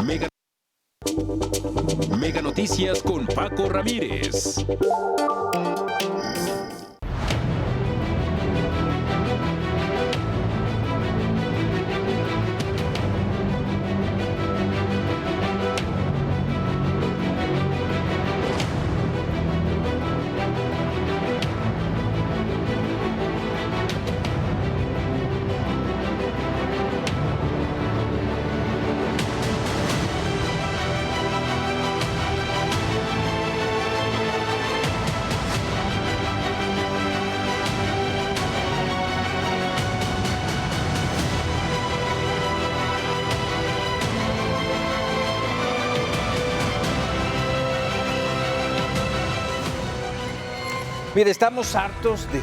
Mega, Mega Noticias con Paco Ramírez. Mire, estamos hartos de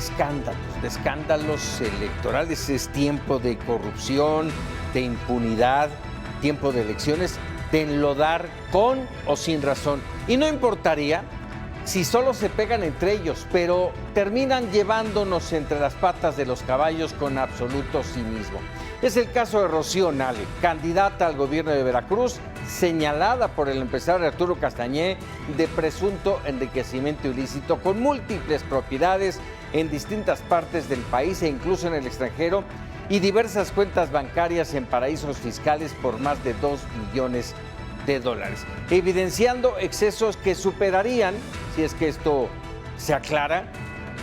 escándalos electorales. Es tiempo de corrupción, de impunidad, tiempo de elecciones, de enlodar con o sin razón. Y no importaría si solo se pegan entre ellos, pero terminan llevándonos entre las patas de los caballos con absoluto cinismo. Es el caso de Rocío Nale, candidata al gobierno de Veracruz, señalada por el empresario Arturo Castañé de presunto enriquecimiento ilícito con múltiples propiedades en distintas partes del país e incluso en el extranjero y diversas cuentas bancarias en paraísos fiscales por más de $2 millones, evidenciando excesos que superarían, si es que esto se aclara,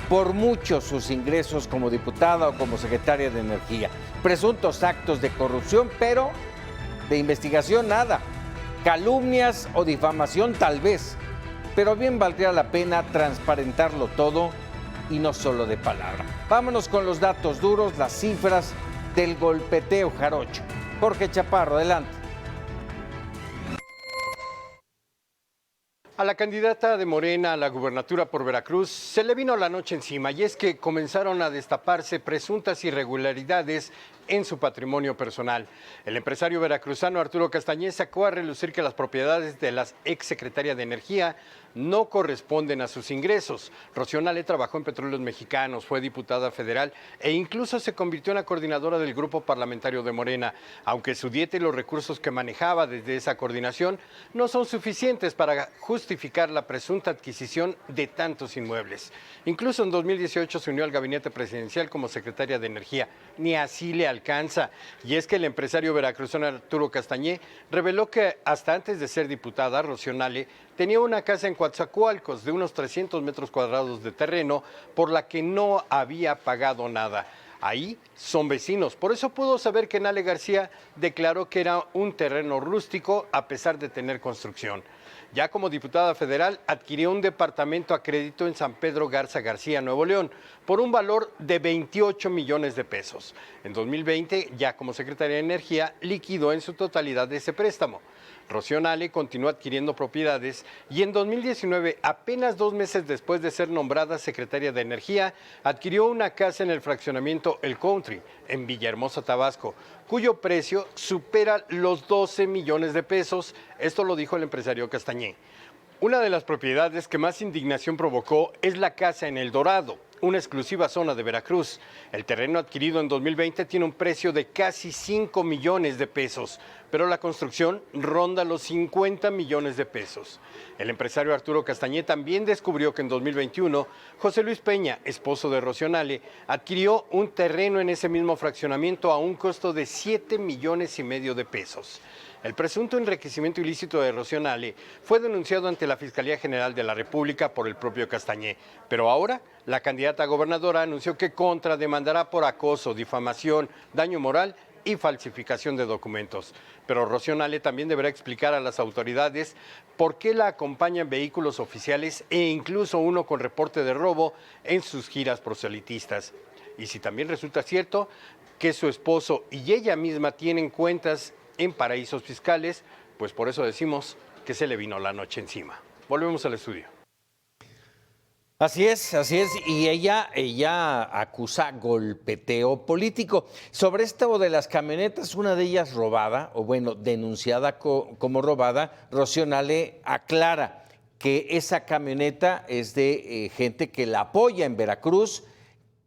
por mucho sus ingresos como diputada o como secretaria de Energía. Presuntos actos de corrupción, pero de investigación nada. Calumnias o difamación tal vez, pero bien valdría la pena transparentarlo todo y no solo de palabra. Vámonos con los datos duros, las cifras del golpeteo jarocho. Jorge Chaparro, adelante. A la candidata de Morena a la gubernatura por Veracruz se le vino la noche encima y es que comenzaron a destaparse presuntas irregularidades en su patrimonio personal. El empresario veracruzano Arturo Castañé sacó a relucir que las propiedades de la exsecretaria de Energía no corresponden a sus ingresos. Rocío Nale trabajó en Petróleos Mexicanos, fue diputada federal e incluso se convirtió en la coordinadora del grupo parlamentario de Morena, aunque su dieta y los recursos que manejaba desde esa coordinación no son suficientes para justificar la presunta adquisición de tantos inmuebles. Incluso en 2018 se unió al gabinete presidencial como secretaria de Energía. Ni así le alcanza. Y es que el empresario veracruzano Arturo Castañé reveló que hasta antes de ser diputada, Rocío Nale tenía una casa en Coatzacoalcos de unos 300 metros cuadrados de terreno por la que no había pagado nada. Ahí son vecinos, por eso pudo saber que Nale García declaró que era un terreno rústico a pesar de tener construcción. Ya como diputada federal, adquirió un departamento a crédito en San Pedro Garza García, Nuevo León, por un valor de 28 millones de pesos. En 2020, ya como secretaria de Energía, liquidó en su totalidad ese préstamo. Rocío Nale continuó adquiriendo propiedades y en 2019, apenas 2 meses después de ser nombrada secretaria de Energía, adquirió una casa en el fraccionamiento El Country, en Villahermosa, Tabasco, cuyo precio supera los 12 millones de pesos. Esto lo dijo el empresario Castañé. Una de las propiedades que más indignación provocó es la casa en El Dorado, una exclusiva zona de Veracruz. El terreno adquirido en 2020 tiene un precio de casi 5 millones de pesos, pero la construcción ronda los 50 millones de pesos. El empresario Arturo Castañé también descubrió que en 2021, José Luis Peña, esposo de Rocío Nale, adquirió un terreno en ese mismo fraccionamiento a un costo de 7 millones y medio de pesos. El presunto enriquecimiento ilícito de Rocío Nale fue denunciado ante la Fiscalía General de la República por el propio Castañé, pero ahora la candidata a gobernadora anunció que contrademandará por acoso, difamación, daño moral y falsificación de documentos. Pero Rocío Nale también deberá explicar a las autoridades por qué la acompañan vehículos oficiales e incluso uno con reporte de robo en sus giras proselitistas. Y si también resulta cierto que su esposo y ella misma tienen cuentas en paraísos fiscales, pues por eso decimos que se le vino la noche encima. Volvemos al estudio. Así es, y ella acusa golpeteo político. Sobre esto de las camionetas, una de ellas robada, o bueno, denunciada como robada, Rocío Nale aclara que esa camioneta es de gente que la apoya en Veracruz,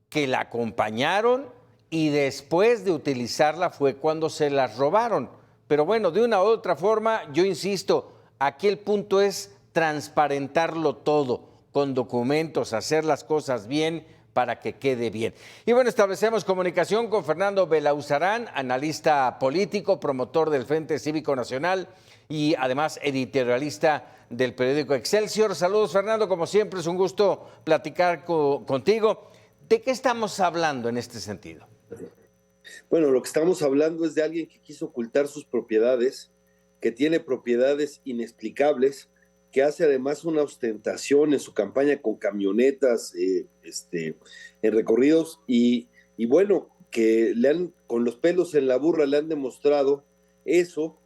que la acompañaron y después de utilizarla fue cuando se las robaron. Pero bueno, de una u otra forma, yo insisto, aquí el punto es transparentarlo todo, con documentos, hacer las cosas bien para que quede bien. Y bueno, establecemos comunicación con Fernando Belauzarán, analista político, promotor del Frente Cívico Nacional y además editorialista del periódico Excelsior. Saludos, Fernando, como siempre es un gusto platicar contigo. ¿De qué estamos hablando en este sentido? Bueno, lo que estamos hablando es de alguien que quiso ocultar sus propiedades, que tiene propiedades inexplicables, que hace además una ostentación en su campaña con camionetas en recorridos y bueno, que con los pelos en la burra le han demostrado eso.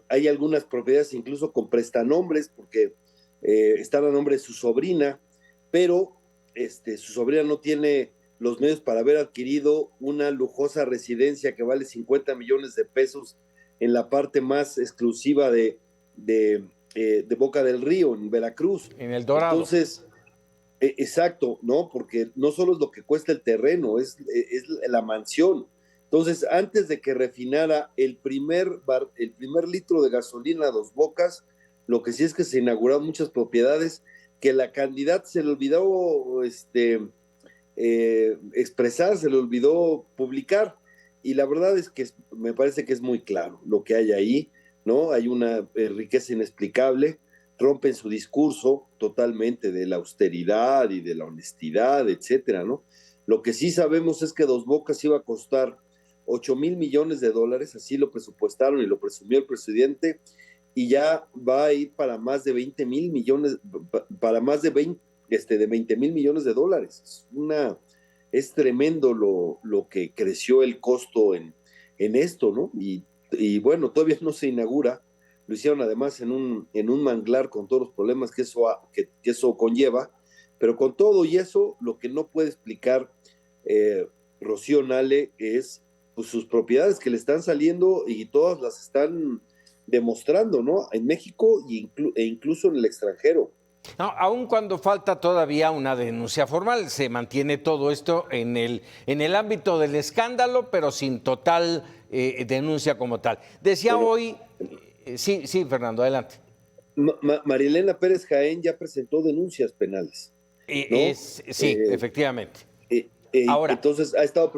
Hay algunas propiedades incluso con prestanombres porque están a nombre de su sobrina, pero su sobrina no tiene los medios para haber adquirido una lujosa residencia que vale 50 millones de pesos en la parte más exclusiva de Boca del Río, en Veracruz. En El Dorado. Entonces, exacto, ¿no? Porque no solo es lo que cuesta el terreno, es la mansión. Entonces, antes de que refinara el primer litro de gasolina a Dos Bocas, lo que sí es que se inauguraron muchas propiedades que la candidata se le olvidó expresar, se le olvidó publicar, y la verdad es que me parece que es muy claro lo que hay ahí, ¿no? Hay una riqueza inexplicable, rompen su discurso totalmente de la austeridad y de la honestidad, etcétera, ¿no? Lo que sí sabemos es que Dos Bocas iba a costar 8,000 millones de dólares, así lo presupuestaron y lo presumió el presidente, y ya va a ir para más de 20,000 millones, para más de 20,000 millones de dólares. Es tremendo lo que creció el costo en esto, ¿no? Y bueno, todavía no se inaugura. Lo hicieron además en un manglar con todos los problemas que eso conlleva, pero con todo y eso, lo que no puede explicar Rocío Nale es pues, sus propiedades que le están saliendo y todas las están demostrando, ¿no? En México e incluso en el extranjero. No, aun cuando falta todavía una denuncia formal, se mantiene todo esto en el ámbito del escándalo, pero sin total denuncia como tal. Decía hoy, sí, Fernando, adelante. Marilena Pérez Jaén ya presentó denuncias penales, ¿no? Sí, efectivamente. Ahora, entonces ha estado,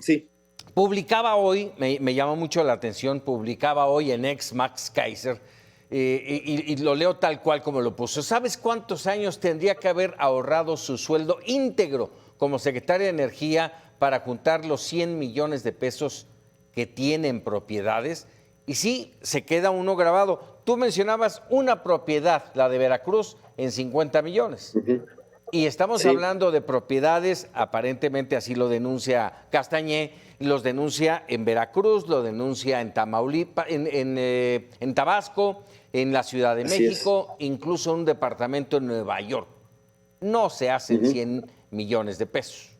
sí. Publicaba hoy, me llamó mucho la atención, publicaba hoy en Max Kaiser, y lo leo tal cual como lo puso. ¿Sabes cuántos años tendría que haber ahorrado su sueldo íntegro como secretaria de Energía para juntar los 100 millones de pesos que tiene en propiedades? Y sí, se queda uno grabado. Tú mencionabas una propiedad, la de Veracruz, en 50 millones. Uh-huh. Y estamos hablando de propiedades, aparentemente así lo denuncia Castañé, los denuncia en Veracruz, lo denuncia en Tamaulipas, en Tabasco, en la Ciudad de México, incluso un departamento en Nueva York. No se hacen 100 millones de pesos.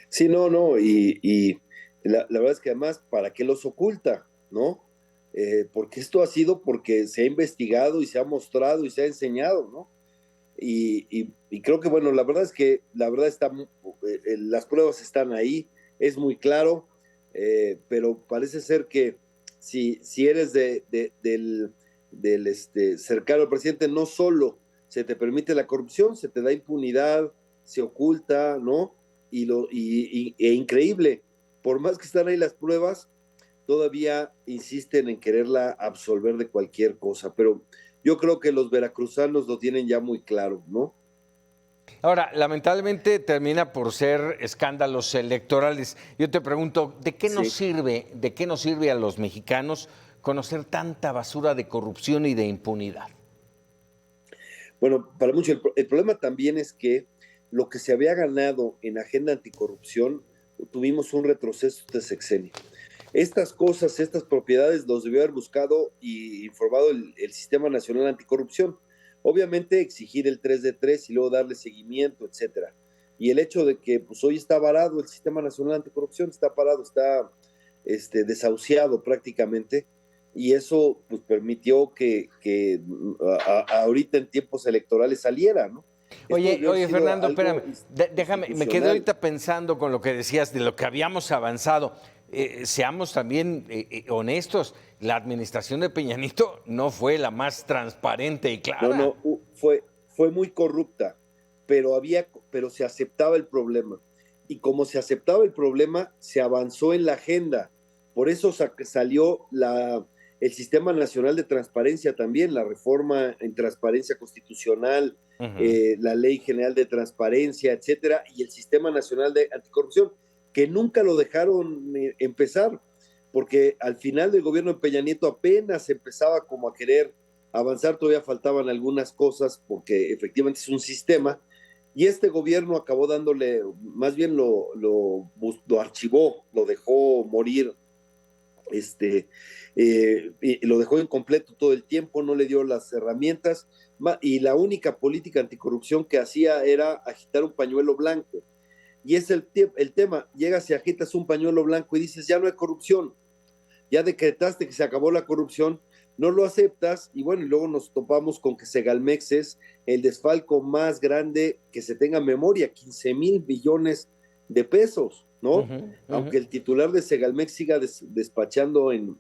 Sí, no, y la verdad es que además, ¿para qué los oculta, no? Porque esto ha sido porque se ha investigado y se ha mostrado y se ha enseñado, ¿no? Y creo que, bueno, la verdad las pruebas están ahí, es muy claro, pero parece ser que si eres del cercano al presidente, no solo se te permite la corrupción, se te da impunidad, se oculta, ¿no? E increíble, por más que están ahí las pruebas, todavía insisten en quererla absolver de cualquier cosa, pero yo creo que los veracruzanos lo tienen ya muy claro, ¿no? Ahora, lamentablemente termina por ser escándalos electorales. Yo te pregunto, ¿de qué nos sirve a los mexicanos conocer tanta basura de corrupción y de impunidad? Bueno, para muchos el problema también es que lo que se había ganado en agenda anticorrupción, tuvimos un retroceso este sexenio. Estas cosas, estas propiedades los debió haber buscado y informado el Sistema Nacional Anticorrupción. Obviamente exigir el 3 de 3 y luego darle seguimiento, etcétera. Y el hecho de que pues, hoy está varado el Sistema Nacional Anticorrupción, está parado, está desahuciado prácticamente, y eso pues, permitió que ahorita en tiempos electorales saliera, ¿no? Oye, Fernando, espérame, déjame, me quedé ahorita pensando con lo que decías de lo que habíamos avanzado. seamos también honestos, la administración de Peña Nieto no fue la más transparente y clara. No, fue muy corrupta, pero se aceptaba el problema. Y como se aceptaba el problema, se avanzó en la agenda. Por eso salió el Sistema Nacional de Transparencia también, la reforma en transparencia constitucional, la Ley General de Transparencia, etcétera, y el Sistema Nacional de Anticorrupción, que nunca lo dejaron empezar, porque al final del gobierno de Peña Nieto apenas empezaba como a querer avanzar, todavía faltaban algunas cosas, porque efectivamente es un sistema, y este gobierno acabó dándole, más bien lo archivó, lo dejó morir, y lo dejó incompleto todo el tiempo, no le dio las herramientas, y la única política anticorrupción que hacía era agitar un pañuelo blanco. Y es el tema, llegas y agitas un pañuelo blanco y dices, ya no hay corrupción, ya decretaste que se acabó la corrupción, no lo aceptas, y bueno, y luego nos topamos con que Segalmex es el desfalco más grande que se tenga memoria, 15,000 billones de pesos, ¿no? Aunque el titular de Segalmex siga despachando en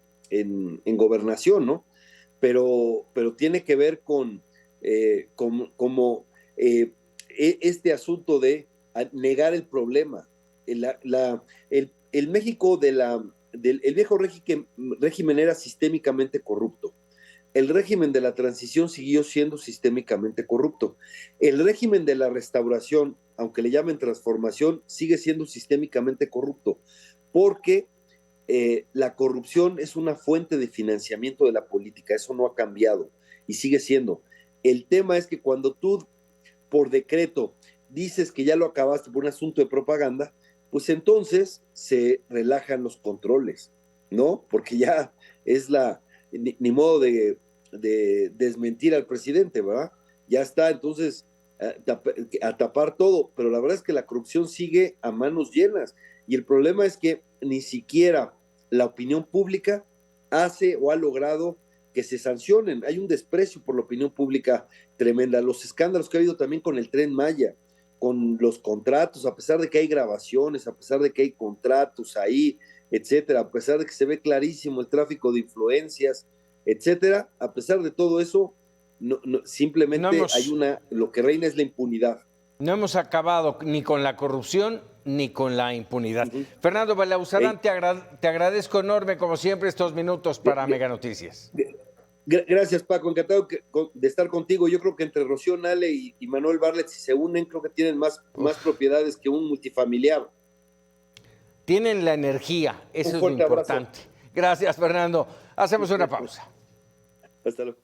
gobernación, ¿no? Pero tiene que ver con este asunto de negar el problema. El México el viejo régimen era sistémicamente corrupto. El régimen de la transición siguió siendo sistémicamente corrupto. El régimen de la restauración, aunque le llamen transformación, sigue siendo sistémicamente corrupto, porque la corrupción es una fuente de financiamiento de la política, eso no ha cambiado y sigue siendo. El tema es que cuando tú, por decreto, dices que ya lo acabaste por un asunto de propaganda, pues entonces se relajan los controles, ¿no? Porque ya es ni modo de desmentir al presidente, ¿verdad? Ya está, entonces, a tapar todo, pero la verdad es que la corrupción sigue a manos llenas, y el problema es que ni siquiera la opinión pública hace o ha logrado que se sancionen. Hay un desprecio por la opinión pública tremenda. Los escándalos que ha habido también con el Tren Maya, con los contratos, a pesar de que hay grabaciones, a pesar de que hay contratos ahí, etcétera, a pesar de que se ve clarísimo el tráfico de influencias, etcétera, a pesar de todo eso, simplemente lo que reina es la impunidad. No hemos acabado ni con la corrupción ni con la impunidad. Fernando Belauzarán, te agradezco enorme, como siempre, estos minutos para Mega Noticias. Gracias, Paco. Encantado de estar contigo. Yo creo que entre Rocío Nale y Manuel Bartlett, si se unen, creo que tienen más propiedades que un multifamiliar. Tienen la energía, eso es lo importante. Abrazo. Gracias, Fernando. Hacemos una pausa. Hasta luego.